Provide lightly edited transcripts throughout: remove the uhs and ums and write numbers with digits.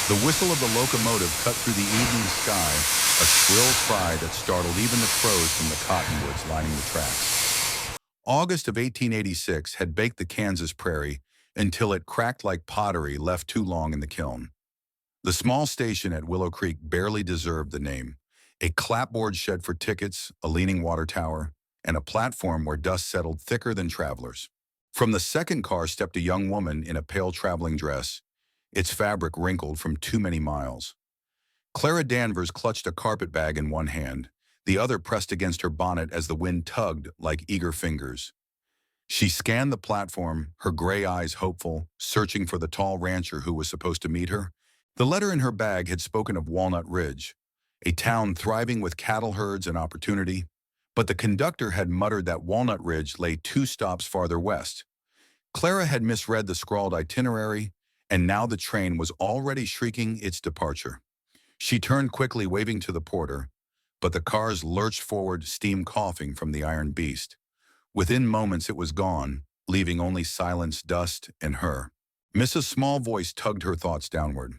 The whistle of the locomotive cut through the evening sky, a shrill cry that startled even the crows from the cottonwoods lining the tracks. August of 1886 had baked the Kansas prairie until it cracked like pottery left too long in the kiln. The small station at Willow Creek barely deserved the name. A clapboard shed for tickets, a leaning water tower, and a platform where dust settled thicker than travelers. From the second car stepped a young woman in a pale traveling dress, its fabric wrinkled from too many miles. Clara Danvers clutched a carpet bag in one hand, the other pressed against her bonnet as the wind tugged like eager fingers. She scanned the platform, her gray eyes hopeful, searching for the tall rancher who was supposed to meet her. The letter in her bag had spoken of Walnut Ridge, a town thriving with cattle herds and opportunity, but the conductor had muttered that Walnut Ridge lay 2 stops farther west. Clara had misread the scrawled itinerary, and now the train was already shrieking its departure. She turned quickly, waving to the porter, but the cars lurched forward, steam coughing from the iron beast. Within moments it was gone, leaving only silence, dust, and her. Mrs. Small voice tugged her thoughts downward.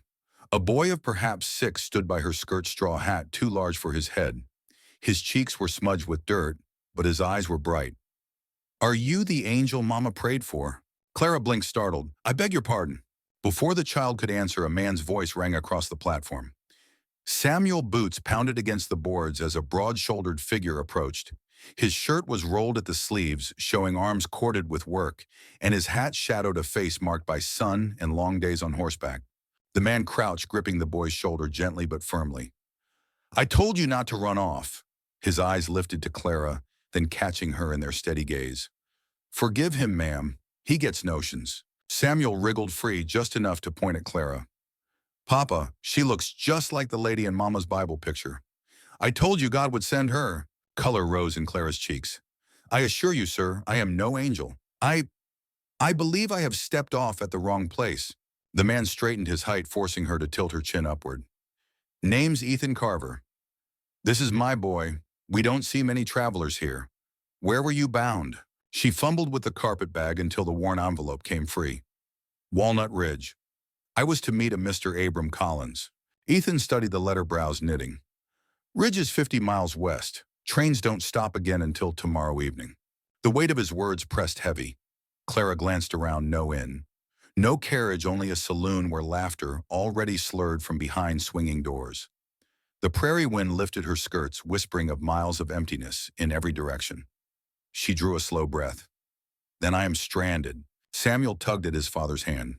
A boy of perhaps 6 stood by her skirt straw hat too large for his head. His cheeks were smudged with dirt, but his eyes were bright. "Are you the angel Mama prayed for?" Clara blinked, startled. "I beg your pardon." Before the child could answer, a man's voice rang across the platform. Samuel boots pounded against the boards as a broad-shouldered figure approached. His shirt was rolled at the sleeves, showing arms corded with work, and his hat shadowed a face marked by sun and long days on horseback. The man crouched, gripping the boy's shoulder gently but firmly. "I told you not to run off." His eyes lifted to Clara, then catching her in their steady gaze. "Forgive him, ma'am. He gets notions." Samuel wriggled free just enough to point at Clara. "Papa, she looks just like the lady in Mama's Bible picture." "I told you God would send her." Color rose in Clara's cheeks. "I assure you, sir, I am no angel. I believe I have stepped off at the wrong place." The man straightened his height, forcing her to tilt her chin upward. "Name's Ethan Carver. This is my boy. We don't see many travelers here. Where were you bound?" She fumbled with the carpet bag until the worn envelope came free. "Walnut Ridge. I was to meet a Mr. Abram Collins." Ethan studied the letter, brows knitting. "Ridge is 50 miles west. Trains don't stop again until tomorrow evening." The weight of his words pressed heavy. Clara glanced around, no inn. No carriage, only a saloon where laughter already slurred from behind swinging doors. The prairie wind lifted her skirts, whispering of miles of emptiness in every direction. She drew a slow breath. "Then I am stranded." Samuel tugged at his father's hand.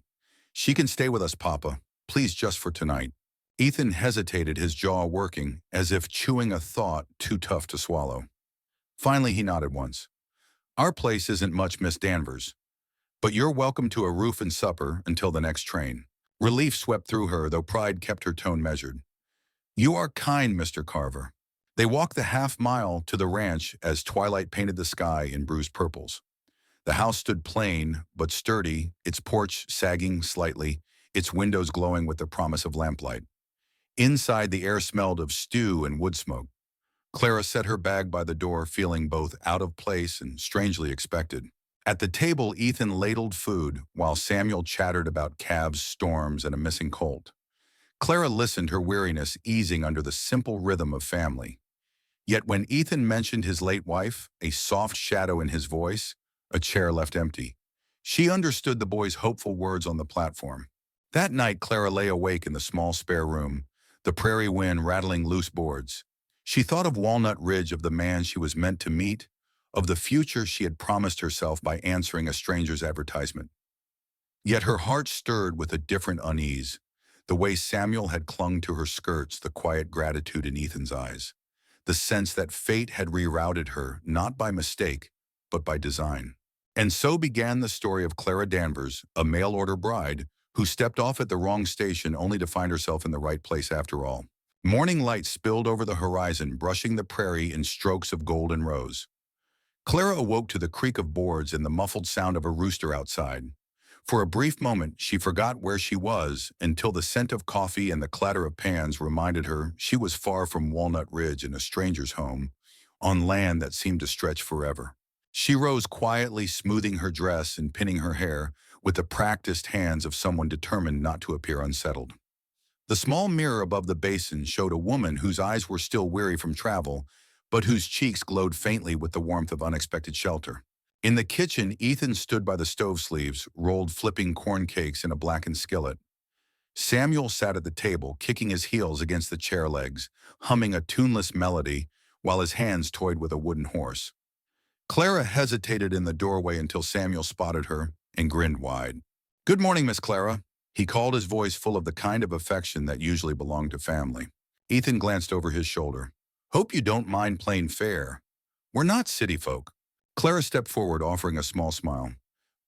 "She can stay with us, Papa. Please, just for tonight." Ethan hesitated, his jaw working, as if chewing a thought too tough to swallow. Finally, he nodded once. "Our place isn't much, Miss Danvers, but you're welcome to a roof and supper until the next train." Relief swept through her, though pride kept her tone measured. "You are kind, Mr. Carver." They walked the half-mile to the ranch as twilight painted the sky in bruised purples. The house stood plain but sturdy, its porch sagging slightly, its windows glowing with the promise of lamplight. Inside, the air smelled of stew and wood smoke. Clara set her bag by the door, feeling both out of place and strangely expected. At the table, Ethan ladled food, while Samuel chattered about calves, storms, and a missing colt. Clara listened, her weariness easing under the simple rhythm of family. Yet when Ethan mentioned his late wife, a soft shadow in his voice, a chair left empty. She understood the boy's hopeful words on the platform. That night, Clara lay awake in the small spare room, the prairie wind rattling loose boards. She thought of Walnut Ridge, of the man she was meant to meet, of the future she had promised herself by answering a stranger's advertisement. Yet her heart stirred with a different unease, the way Samuel had clung to her skirts, the quiet gratitude in Ethan's eyes, the sense that fate had rerouted her, not by mistake, but by design. And so began the story of Clara Danvers, a mail-order bride who stepped off at the wrong station only to find herself in the right place after all. Morning light spilled over the horizon, brushing the prairie in strokes of gold and rose. Clara awoke to the creak of boards and the muffled sound of a rooster outside. For a brief moment, she forgot where she was until the scent of coffee and the clatter of pans reminded her she was far from Walnut Ridge in a stranger's home, on land that seemed to stretch forever. She rose quietly, smoothing her dress and pinning her hair with the practiced hands of someone determined not to appear unsettled. The small mirror above the basin showed a woman whose eyes were still weary from travel, but whose cheeks glowed faintly with the warmth of unexpected shelter. In the kitchen, Ethan stood by the stove sleeves, rolled flipping corn cakes in a blackened skillet. Samuel sat at the table, kicking his heels against the chair legs, humming a tuneless melody while his hands toyed with a wooden horse. Clara hesitated in the doorway until Samuel spotted her and grinned wide. "Good morning, Miss Clara." He called, his voice full of the kind of affection that usually belonged to family. Ethan glanced over his shoulder. "Hope you don't mind playing fair. We're not city folk." Clara stepped forward, offering a small smile.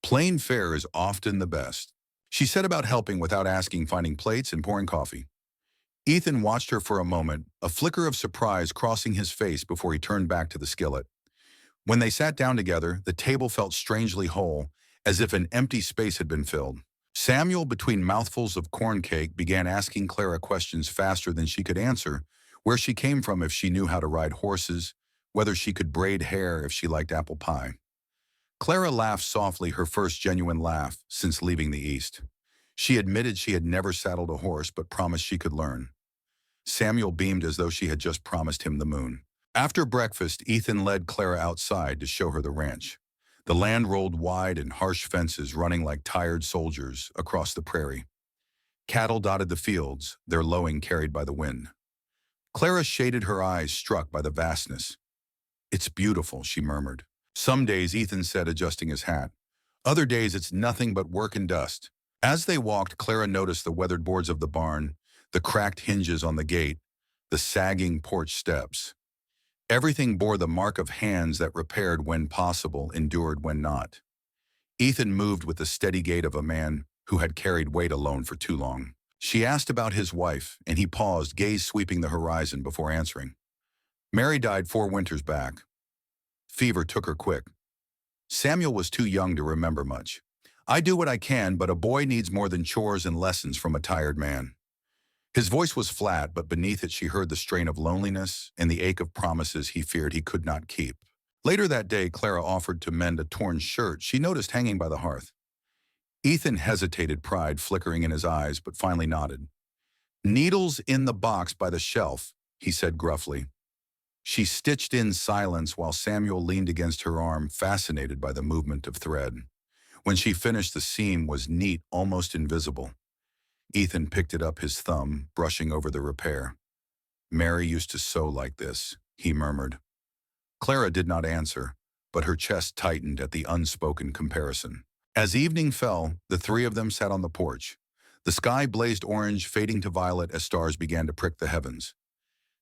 "Plain fare is often the best." She set about helping without asking, finding plates and pouring coffee. Ethan watched her for a moment, a flicker of surprise crossing his face before he turned back to the skillet. When they sat down together, the table felt strangely whole, as if an empty space had been filled. Samuel, between mouthfuls of corn cake, began asking Clara questions faster than she could answer, where she came from if she knew how to ride horses, whether she could braid hair if she liked apple pie. Clara laughed softly, her first genuine laugh since leaving the East. She admitted she had never saddled a horse but promised she could learn. Samuel beamed as though she had just promised him the moon. After breakfast, Ethan led Clara outside to show her the ranch. The land rolled wide and harsh fences running like tired soldiers across the prairie. Cattle dotted the fields, their lowing carried by the wind. Clara shaded her eyes, struck by the vastness. "It's beautiful," she murmured. "Some days," Ethan said, adjusting his hat. "Other days it's nothing but work and dust." As they walked, Clara noticed the weathered boards of the barn, the cracked hinges on the gate, the sagging porch steps. Everything bore the mark of hands that repaired when possible, endured when not. Ethan moved with the steady gait of a man who had carried weight alone for too long. She asked about his wife, and he paused, gaze sweeping the horizon before answering. "Mary died 4 winters back. Fever took her quick." Samuel was too young to remember much. "I do what I can, but a boy needs more than chores and lessons from a tired man." His voice was flat, but beneath it she heard the strain of loneliness and the ache of promises he feared he could not keep. Later that day, Clara offered to mend a torn shirt she noticed hanging by the hearth. Ethan hesitated, pride flickering in his eyes, but finally nodded. "Needles in the box by the shelf," he said gruffly. She stitched in silence while Samuel leaned against her arm, fascinated by the movement of thread. When she finished, the seam was neat, almost invisible. Ethan picked it up, his thumb brushing over the repair. "Mary used to sew like this," he murmured. Clara did not answer, but her chest tightened at the unspoken comparison. As evening fell, the 3 of them sat on the porch. The sky blazed orange, fading to violet as stars began to prick the heavens.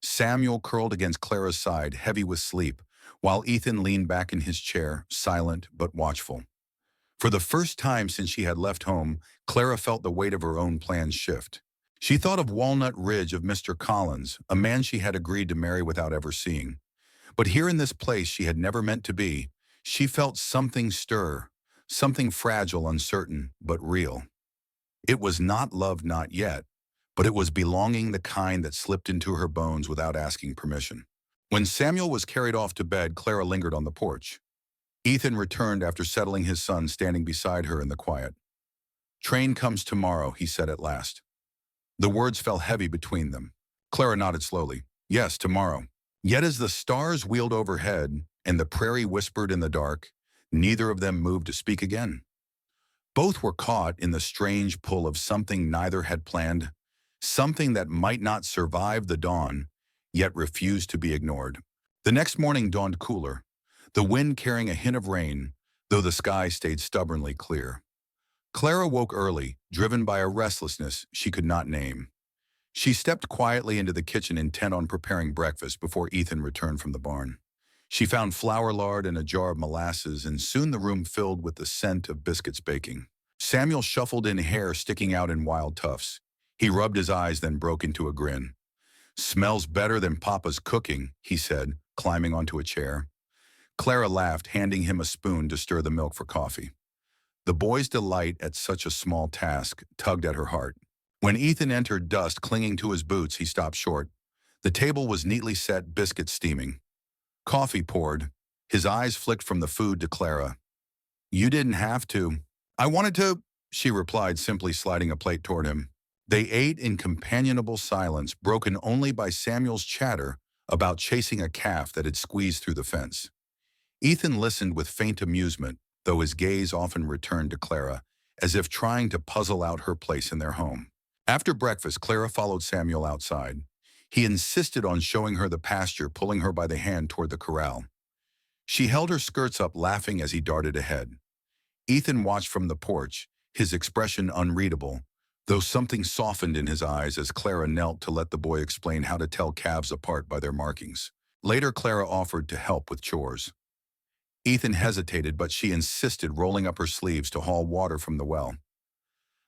Samuel curled against Clara's side, heavy with sleep, while Ethan leaned back in his chair, silent but watchful. For the first time since she had left home, Clara felt the weight of her own plans shift. She thought of Walnut Ridge, of Mr. Collins, a man she had agreed to marry without ever seeing. But here in this place she had never meant to be, she felt something stir, something fragile, uncertain, but real. It was not love, not yet, but it was belonging, the kind that slipped into her bones without asking permission. When Samuel was carried off to bed, Clara lingered on the porch. Ethan returned after settling his son, standing beside her in the quiet. "Train comes tomorrow," he said at last. The words fell heavy between them. Clara nodded slowly. "Yes, tomorrow." Yet as the stars wheeled overhead and the prairie whispered in the dark, neither of them moved to speak again. Both were caught in the strange pull of something neither had planned, something that might not survive the dawn, yet refused to be ignored. The next morning dawned cooler, the wind carrying a hint of rain, though the sky stayed stubbornly clear. Clara woke early, driven by a restlessness she could not name. She stepped quietly into the kitchen, intent on preparing breakfast before Ethan returned from the barn. She found flour lard and a jar of molasses, and soon the room filled with the scent of biscuits baking. Samuel shuffled in, hair sticking out in wild tufts. He rubbed his eyes, then broke into a grin. "Smells better than Papa's cooking," he said, climbing onto a chair. Clara laughed, handing him a spoon to stir the milk for coffee. The boy's delight at such a small task tugged at her heart. When Ethan entered, dust clinging to his boots, he stopped short. The table was neatly set, biscuits steaming. Coffee poured. His eyes flicked from the food to Clara. "You didn't have to." "I wanted to," she replied, simply sliding a plate toward him. They ate in companionable silence, broken only by Samuel's chatter about chasing a calf that had squeezed through the fence. Ethan listened with faint amusement, though his gaze often returned to Clara, as if trying to puzzle out her place in their home. After breakfast, Clara followed Samuel outside. He insisted on showing her the pasture, pulling her by the hand toward the corral. She held her skirts up, laughing as he darted ahead. Ethan watched from the porch, his expression unreadable, though something softened in his eyes as Clara knelt to let the boy explain how to tell calves apart by their markings. Later, Clara offered to help with chores. Ethan hesitated, but she insisted, rolling up her sleeves to haul water from the well.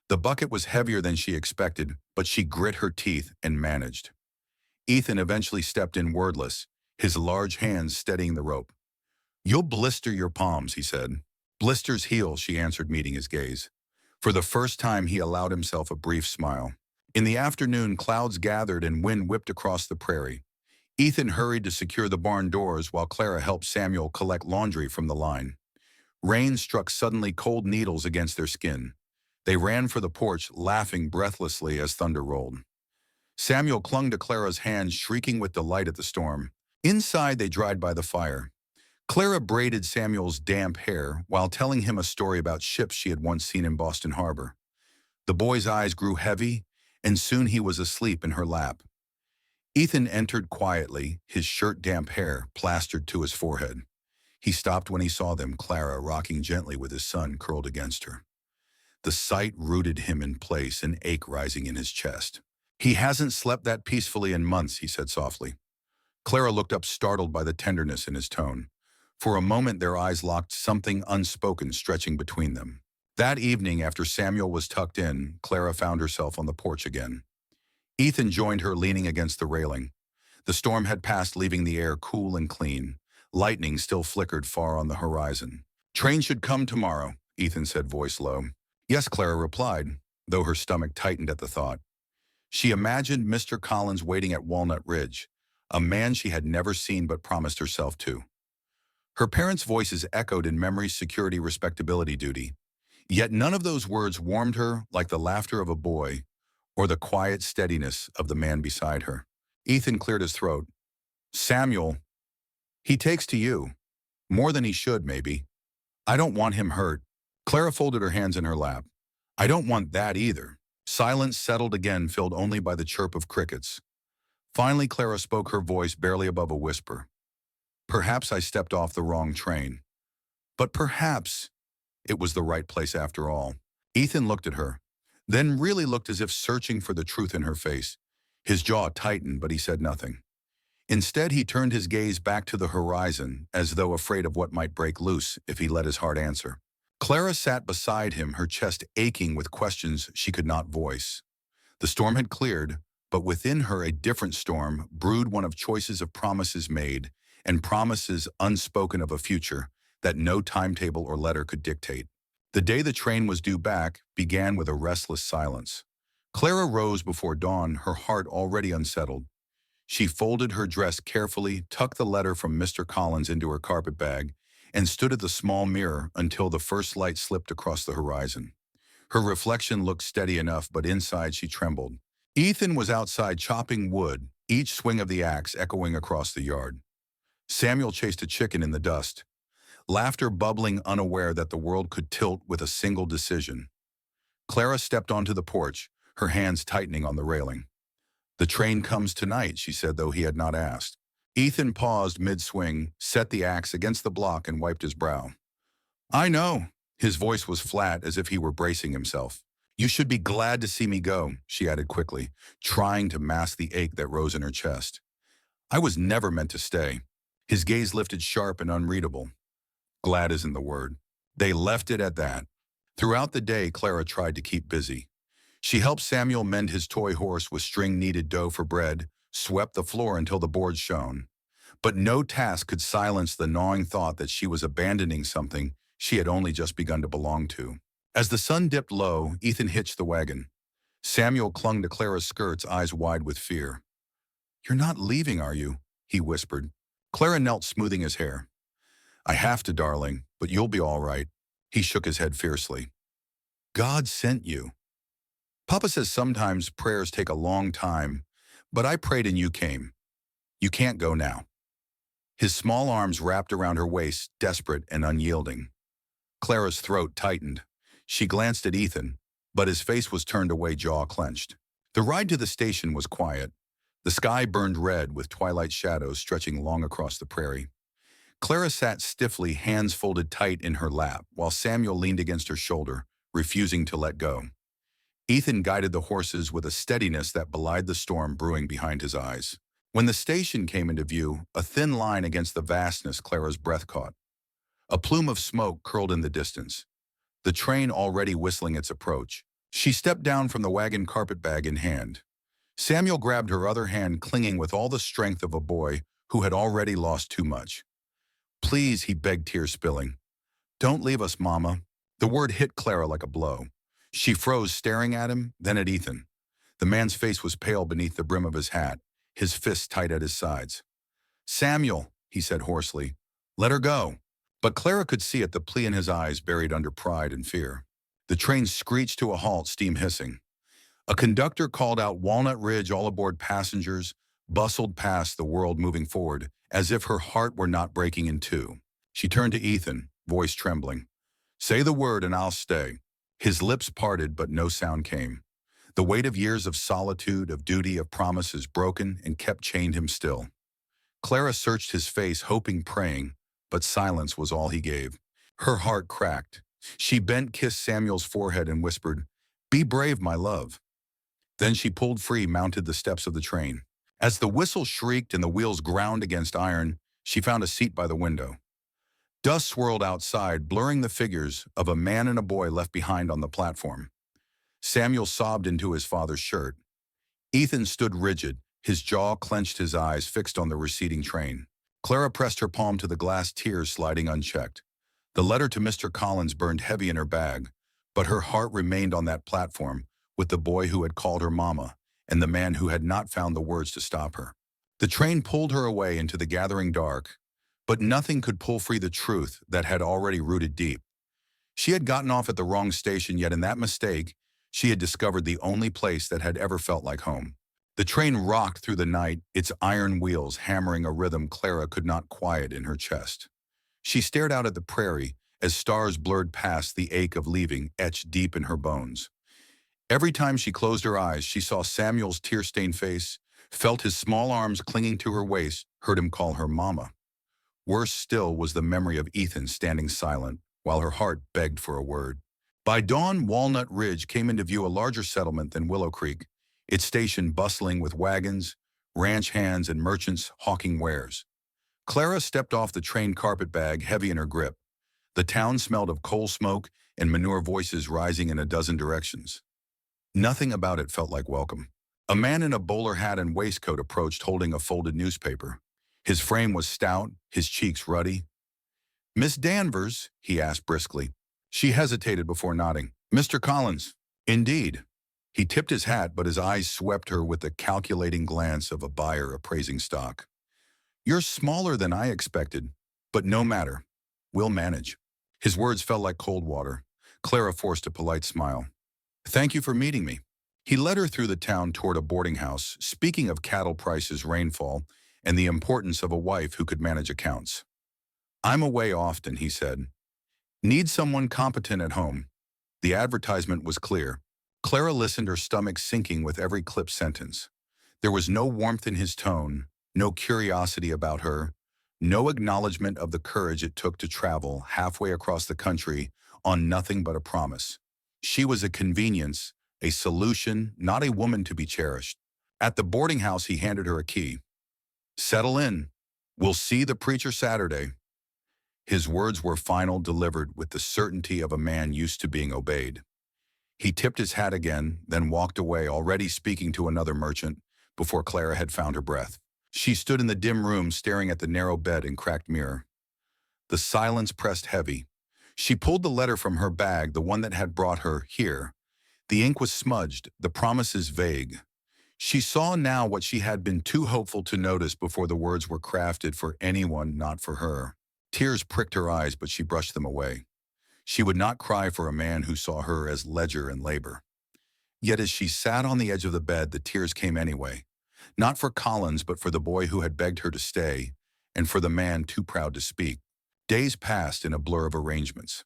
The bucket was heavier than she expected, but she grit her teeth and managed. Ethan eventually stepped in wordless, his large hands steadying the rope. "You'll blister your palms," he said. "Blisters heal," she answered, meeting his gaze. For the first time, he allowed himself a brief smile. In the afternoon, clouds gathered and wind whipped across the prairie. Ethan hurried to secure the barn doors while Clara helped Samuel collect laundry from the line. Rain struck suddenly, cold needles against their skin. They ran for the porch, laughing breathlessly as thunder rolled. Samuel clung to Clara's hand, shrieking with delight at the storm. Inside, they dried by the fire. Clara braided Samuel's damp hair while telling him a story about ships she had once seen in Boston Harbor. The boy's eyes grew heavy, and soon he was asleep in her lap. Ethan entered quietly, his shirt damp hair plastered to his forehead. He stopped when he saw them, Clara rocking gently with his son curled against her. The sight rooted him in place, an ache rising in his chest. "He hasn't slept that peacefully in months," he said softly. Clara looked up, startled by the tenderness in his tone. For a moment, their eyes locked, something unspoken stretching between them. That evening, after Samuel was tucked in, Clara found herself on the porch again. Ethan joined her, leaning against the railing. The storm had passed, leaving the air cool and clean. Lightning still flickered far on the horizon. "Train should come tomorrow," Ethan said, voice low. "Yes," Clara replied, though her stomach tightened at the thought. She imagined Mr. Collins waiting at Walnut Ridge, a man she had never seen but promised herself to. Her parents' voices echoed in memory's security, respectability, duty. Yet none of those words warmed her like the laughter of a boy or the quiet steadiness of the man beside her. Ethan cleared his throat. "Samuel, he takes to you. More than he should, maybe. I don't want him hurt." Clara folded her hands in her lap. "I don't want that either." Silence settled again, filled only by the chirp of crickets. Finally, Clara spoke, her voice barely above a whisper. "Perhaps I stepped off the wrong train. But perhaps it was the right place after all." Ethan looked at her, then really looked, as if searching for the truth in her face. His jaw tightened, but he said nothing. Instead, he turned his gaze back to the horizon, as though afraid of what might break loose if he let his heart answer. Clara sat beside him, her chest aching with questions she could not voice. The storm had cleared, but within her a different storm brewed, one of choices of promises made and promises unspoken of a future that no timetable or letter could dictate. The day the train was due back began with a restless silence. Clara rose before dawn, her heart already unsettled. She folded her dress carefully, tucked the letter from Mr. Collins into her carpet bag, and stood at the small mirror until the first light slipped across the horizon. Her reflection looked steady enough, but inside she trembled. Ethan was outside chopping wood, each swing of the axe echoing across the yard. Samuel chased a chicken in the dust, laughter bubbling, unaware that the world could tilt with a single decision. Clara stepped onto the porch, her hands tightening on the railing. "The train comes tonight," she said, though he had not asked. Ethan paused mid-swing, set the axe against the block, and wiped his brow. "I know." His voice was flat, as if he were bracing himself. "You should be glad to see me go," she added quickly, trying to mask the ache that rose in her chest. "I was never meant to stay." His gaze lifted, sharp and unreadable. Glad isn't the word. They left it at that. Throughout the day, Clara tried to keep busy. She helped Samuel mend his toy horse with string-kneaded dough for bread, swept the floor until the boards shone. But no task could silence the gnawing thought that she was abandoning something she had only just begun to belong to. As the sun dipped low, Ethan hitched the wagon. Samuel clung to Clara's skirts, eyes wide with fear. "You're not leaving, are you?" he whispered. Clara knelt, smoothing his hair. "I have to, darling, but you'll be all right." He shook his head fiercely. "God sent you." Papa says sometimes prayers take a long time, but I prayed and you came. You can't go now. His small arms wrapped around her waist, desperate and unyielding. Clara's throat tightened. She glanced at Ethan, but his face was turned away, jaw clenched. The ride to the station was quiet. The sky burned red with twilight shadows stretching long across the prairie. Clara sat stiffly, hands folded tight in her lap, while Samuel leaned against her shoulder, refusing to let go. Ethan guided the horses with a steadiness that belied the storm brewing behind his eyes. When the station came into view, a thin line against the vastness Clara's breath caught. A plume of smoke curled in the distance, the train already whistling its approach. She stepped down from the wagon, carpetbag in hand. Samuel grabbed her other hand, clinging with all the strength of a boy who had already lost too much. "Please," he begged, tears spilling. "Don't leave us, Mama." The word hit Clara like a blow. She froze, staring at him, then at Ethan. The man's face was pale beneath the brim of his hat, his fists tight at his sides. "Samuel," he said hoarsely, "let her go." But Clara could see it, the plea in his eyes buried under pride and fear. The train screeched to a halt, steam hissing. A conductor called out, "Walnut Ridge, all aboard." Passengers bustled past, the world moving forward, as if her heart were not breaking in two. She turned to Ethan, voice trembling. "Say the word and I'll stay." His lips parted, but no sound came. The weight of years of solitude, of duty, of promises broken and kept chained him still. Clara searched his face, hoping, praying, but silence was all he gave. Her heart cracked. She bent, kissed Samuel's forehead, and whispered, "Be brave, my love." Then she pulled free, mounted the steps of the train. As the whistle shrieked and the wheels ground against iron, she found a seat by the window. Dust swirled outside, blurring the figures of a man and a boy left behind on the platform. Samuel sobbed into his father's shirt. Ethan stood rigid, his jaw clenched, his eyes fixed on the receding train. Clara pressed her palm to the glass, tears sliding unchecked. The letter to Mr. Collins burned heavy in her bag, but her heart remained on that platform, with the boy who had called her Mama and the man who had not found the words to stop her. The train pulled her away into the gathering dark, but nothing could pull free the truth that had already rooted deep. She had gotten off at the wrong station, yet in that mistake, she had discovered the only place that had ever felt like home. The train rocked through the night, its iron wheels hammering a rhythm Clara could not quiet in her chest. She stared out at the prairie as stars blurred past, the ache of leaving etched deep in her bones. Every time she closed her eyes, she saw Samuel's tear-stained face, felt his small arms clinging to her waist, heard him call her Mama. Worse still was the memory of Ethan standing silent, while her heart begged for a word. By dawn, Walnut Ridge came into view, a larger settlement than Willow Creek, its station bustling with wagons, ranch hands, and merchants hawking wares. Clara stepped off the train, carpetbag heavy in her grip. The town smelled of coal smoke and manure, voices rising in a dozen directions. Nothing about it felt like welcome. A man in a bowler hat and waistcoat approached, holding a folded newspaper. His frame was stout, his cheeks ruddy. "Miss Danvers?" he asked briskly. She hesitated before nodding. "Mr. Collins." "Indeed." He tipped his hat, but his eyes swept her with the calculating glance of a buyer appraising stock. "You're smaller than I expected, but no matter. We'll manage." His words fell like cold water. Clara forced a polite smile. "Thank you for meeting me." He led her through the town toward a boarding house, speaking of cattle prices, rainfall, and the importance of a wife who could manage accounts. "I'm away often," he said. "Need someone competent at home." The advertisement was clear. Clara listened, her stomach sinking with every clipped sentence. There was no warmth in his tone, no curiosity about her, no acknowledgement of the courage it took to travel halfway across the country on nothing but a promise. She was a convenience, a solution, not a woman to be cherished. At the boarding house, he handed her a key. "Settle in. We'll see the preacher Saturday." His words were final, delivered with the certainty of a man used to being obeyed. He tipped his hat again, then walked away, already speaking to another merchant, before Clara had found her breath. She stood in the dim room, staring at the narrow bed and cracked mirror. The silence pressed heavy. She pulled the letter from her bag, the one that had brought her here. The ink was smudged, the promises vague. She saw now what she had been too hopeful to notice before. The words were crafted for anyone, not for her. Tears pricked her eyes, but she brushed them away. She would not cry for a man who saw her as ledger and labor. Yet as she sat on the edge of the bed, the tears came anyway. Not for Collins, but for the boy who had begged her to stay, and for the man too proud to speak. Days passed in a blur of arrangements.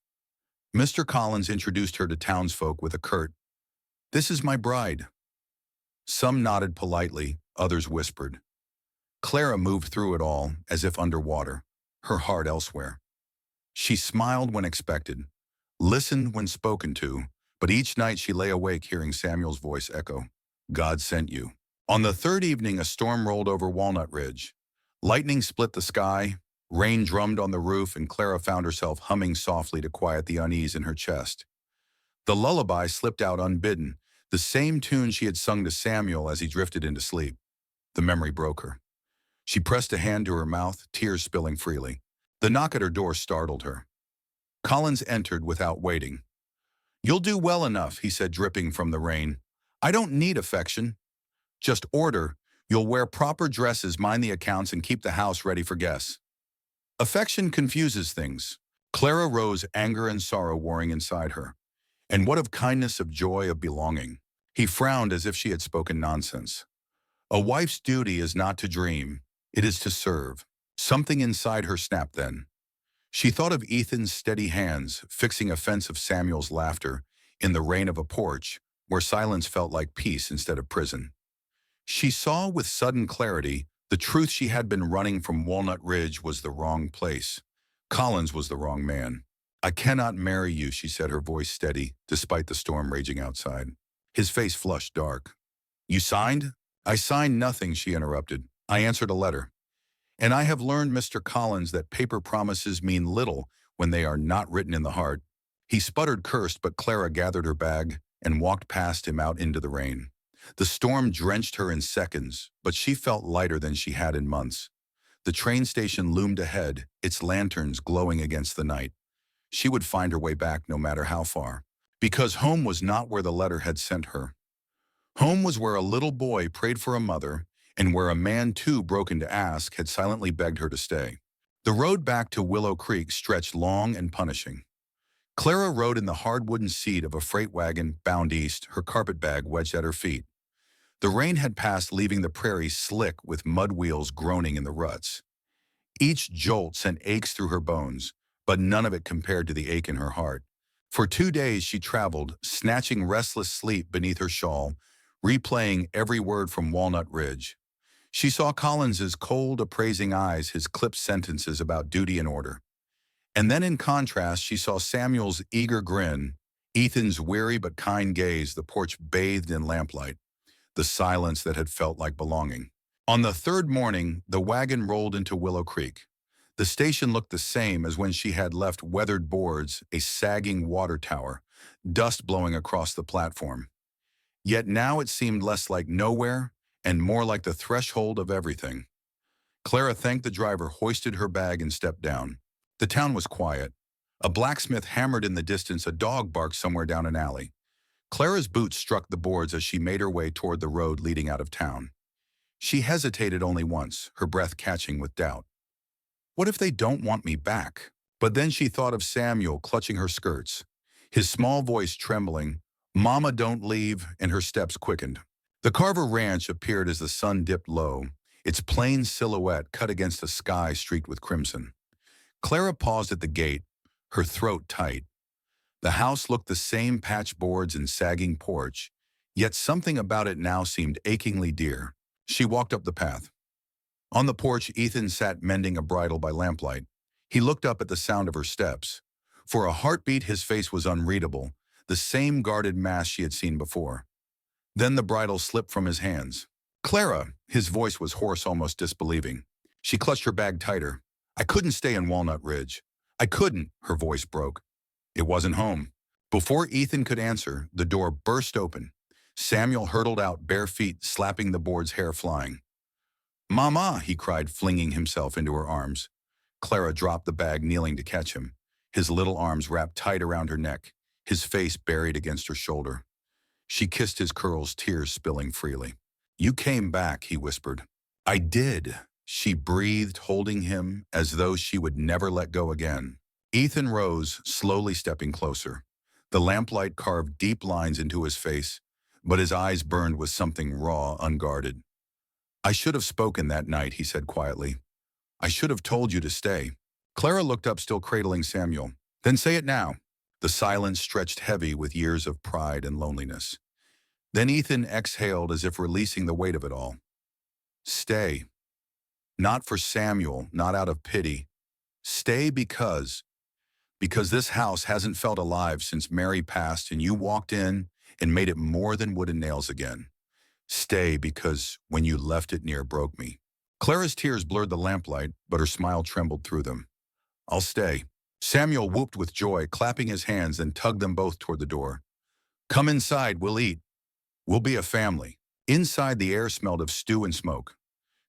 Mr. Collins introduced her to townsfolk with a curt, "This is my bride." Some nodded politely, others whispered. Clara moved through it all as if underwater, her heart elsewhere. She smiled when expected, listened when spoken to, but each night she lay awake hearing Samuel's voice echo, "God sent you." On the third evening, a storm rolled over Walnut Ridge. Lightning split the sky, rain drummed on the roof, and Clara found herself humming softly to quiet the unease in her chest. The lullaby slipped out unbidden, the same tune she had sung to Samuel as he drifted into sleep. The memory broke her. She pressed a hand to her mouth, tears spilling freely. The knock at her door startled her. Collins entered without waiting. "You'll do well enough," he said, dripping from the rain. "I don't need affection. Just order. You'll wear proper dresses, mind the accounts, and keep the house ready for guests." Affection confuses things. Clara rose, anger and sorrow warring inside her. And what of kindness, of joy, of belonging? He frowned as if she had spoken nonsense. A wife's duty is not to dream, it is to serve. Something inside her snapped then. She thought of Ethan's steady hands fixing a fence, of Samuel's laughter in the rain of a porch where silence felt like peace instead of prison. She saw with sudden clarity the truth. She had been running from Walnut Ridge was the wrong place. Collins was the wrong man. "I cannot marry you," she said, her voice steady, despite the storm raging outside. His face flushed dark. "You signed?" "I signed nothing," she interrupted. "I answered a letter. And I have learned, Mr. Collins, that paper promises mean little when they are not written in the heart." He sputtered, cursed, but Clara gathered her bag and walked past him out into the rain. The storm drenched her in seconds, but she felt lighter than she had in months. The train station loomed ahead, its lanterns glowing against the night. She would find her way back no matter how far. Because home was not where the letter had sent her. Home was where a little boy prayed for a mother, and where a man too broken to ask had silently begged her to stay. The road back to Willow Creek stretched long and punishing. Clara rode in the hard wooden seat of a freight wagon bound east, her carpetbag wedged at her feet. The rain had passed, leaving the prairie slick with mud wheels groaning in the ruts. Each jolt sent aches through her bones, but none of it compared to the ache in her heart. For 2 days she traveled, snatching restless sleep beneath her shawl, replaying every word from Walnut Ridge. She saw Collins's cold, appraising eyes, his clipped sentences about duty and order. And then in contrast, she saw Samuel's eager grin, Ethan's weary but kind gaze, the porch bathed in lamplight, the silence that had felt like belonging. On the third morning, the wagon rolled into Willow Creek. The station looked the same as when she had left: weathered boards, a sagging water tower, dust blowing across the platform. Yet now it seemed less like nowhere and more like the threshold of everything. Clara thanked the driver, hoisted her bag, and stepped down. The town was quiet. A blacksmith hammered in the distance, a dog barked somewhere down an alley. Clara's boots struck the boards as she made her way toward the road leading out of town. She hesitated only once, her breath catching with doubt. What if they don't want me back? But then she thought of Samuel clutching her skirts, his small voice trembling, "Mama, don't leave," and her steps quickened. The Carver Ranch appeared as the sun dipped low, its plain silhouette cut against a sky streaked with crimson. Clara paused at the gate, her throat tight. The house looked the same: patched boards and sagging porch, yet something about it now seemed achingly dear. She walked up the path. On the porch, Ethan sat mending a bridle by lamplight. He looked up at the sound of her steps. For a heartbeat, his face was unreadable, the same guarded mask she had seen before. Then the bridle slipped from his hands. "Clara," his voice was hoarse, almost disbelieving. She clutched her bag tighter. "I couldn't stay in Walnut Ridge. I couldn't," her voice broke. "It wasn't home." Before Ethan could answer, the door burst open. Samuel hurtled out, bare feet slapping the boards, hair flying. "Mama," he cried, flinging himself into her arms. Clara dropped the bag, kneeling to catch him, his little arms wrapped tight around her neck, his face buried against her shoulder. She kissed his curls, tears spilling freely. "You came back," he whispered. "I did," she breathed, holding him as though she would never let go again. Ethan rose, slowly stepping closer. The lamplight carved deep lines into his face, but his eyes burned with something raw, unguarded. "I should have spoken that night," he said quietly. "I should have told you to stay." Clara looked up, still cradling Samuel. "Then say it now." The silence stretched heavy with years of pride and loneliness. Then Ethan exhaled as if releasing the weight of it all. "Stay. Not for Samuel, not out of pity. Stay because this house hasn't felt alive since Mary passed and you walked in and made it more than wood and nails again. Stay because when you left it near broke me." Clara's tears blurred the lamplight, but her smile trembled through them. "I'll stay." Samuel whooped with joy, clapping his hands, and tugged them both toward the door. "Come inside, we'll eat. We'll be a family." Inside, the air smelled of stew and smoke.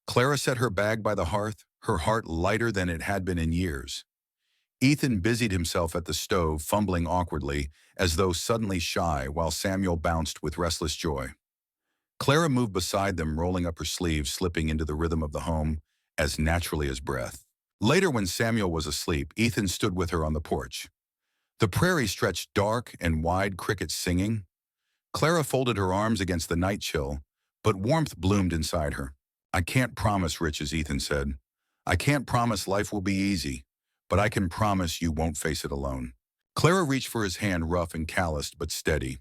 Clara set her bag by the hearth, her heart lighter than it had been in years. Ethan busied himself at the stove, fumbling awkwardly, as though suddenly shy, while Samuel bounced with restless joy. Clara moved beside them, rolling up her sleeves, slipping into the rhythm of the home as naturally as breath. Later, when Samuel was asleep, Ethan stood with her on the porch. The prairie stretched dark and wide, crickets singing. Clara folded her arms against the night chill, but warmth bloomed inside her. "I can't promise riches," Ethan said. "I can't promise life will be easy, but I can promise you won't face it alone." Clara reached for his hand, rough and calloused, but steady.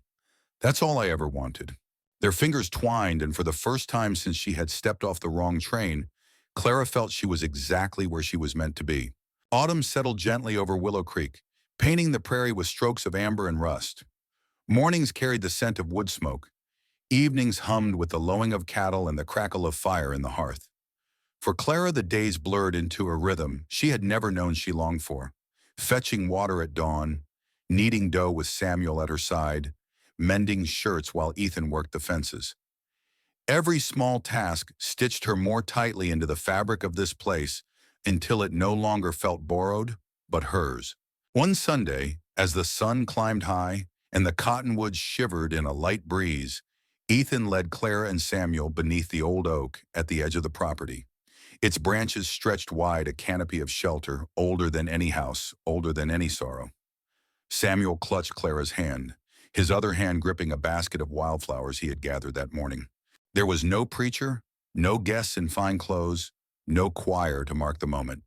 "That's all I ever wanted." Their fingers twined, and for the first time since she had stepped off the wrong train, Clara felt she was exactly where she was meant to be. Autumn settled gently over Willow Creek, painting the prairie with strokes of amber and rust. Mornings carried the scent of wood smoke. Evenings hummed with the lowing of cattle and the crackle of fire in the hearth. For Clara, the days blurred into a rhythm she had never known she longed for. Fetching water at dawn, kneading dough with Samuel at her side, mending shirts while Ethan worked the fences. Every small task stitched her more tightly into the fabric of this place until it no longer felt borrowed, but hers. One Sunday, as the sun climbed high and the cottonwoods shivered in a light breeze, Ethan led Clara and Samuel beneath the old oak at the edge of the property. Its branches stretched wide, a canopy of shelter, older than any house, older than any sorrow. Samuel clutched Clara's hand, his other hand gripping a basket of wildflowers he had gathered that morning. There was no preacher, no guests in fine clothes, no choir to mark the moment.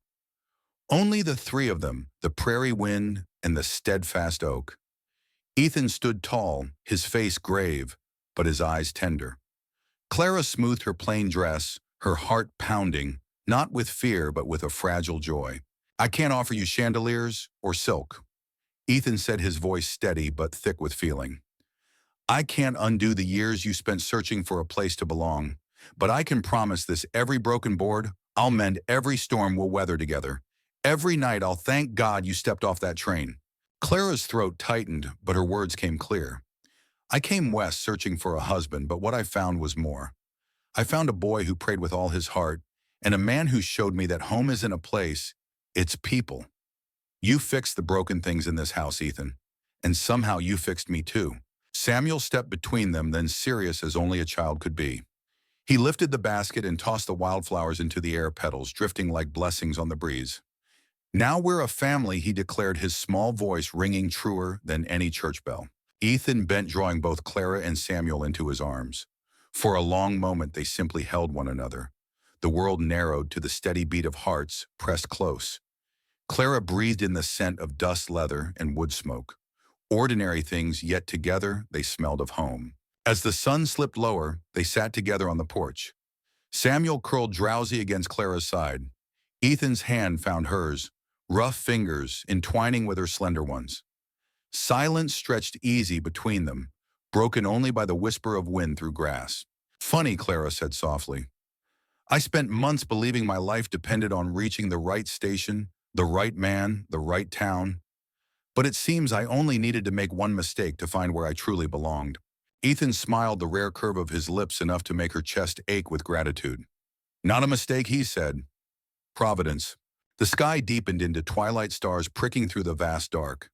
Only the three of them, the prairie wind and the steadfast oak. Ethan stood tall, his face grave, but his eyes tender. Clara smoothed her plain dress, her heart pounding, not with fear but with a fragile joy. "I can't offer you chandeliers or silk," Ethan said, his voice steady but thick with feeling. "I can't undo the years you spent searching for a place to belong, but I can promise this: every broken board, I'll mend; every storm we'll weather together. Every night I'll thank God you stepped off that train." Clara's throat tightened, but her words came clear. "I came west searching for a husband, but what I found was more. I found a boy who prayed with all his heart, and a man who showed me that home isn't a place, it's people. You fixed the broken things in this house, Ethan, and somehow you fixed me too." Samuel stepped between them, then serious as only a child could be. He lifted the basket and tossed the wildflowers into the air, petals drifting like blessings on the breeze. "Now we're a family," he declared, his small voice ringing truer than any church bell. Ethan bent, drawing both Clara and Samuel into his arms. For a long moment they simply held one another. The world narrowed to the steady beat of hearts pressed close. Clara breathed in the scent of dust, leather, and wood smoke. Ordinary things, yet together they smelled of home. As the sun slipped lower, they sat together on the porch. Samuel curled drowsy against Clara's side. Ethan's hand found hers, rough fingers entwining with her slender ones. Silence stretched easy between them, broken only by the whisper of wind through grass. "Funny," Clara said softly. "I spent months believing my life depended on reaching the right station, the right man, the right town. But it seems I only needed to make one mistake to find where I truly belonged." Ethan smiled, the rare curve of his lips enough to make her chest ache with gratitude. "Not a mistake," he said. "Providence." The sky deepened into twilight, stars pricking through the vast dark.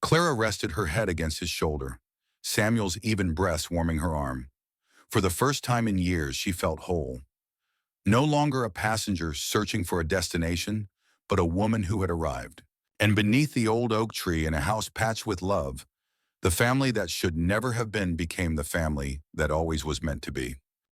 Clara rested her head against his shoulder, Samuel's even breast warming her arm. For the first time in years, she felt whole. No longer a passenger searching for a destination, but a woman who had arrived. And beneath the old oak tree, in a house patched with love, The family that should never have been became the family that always was meant to be.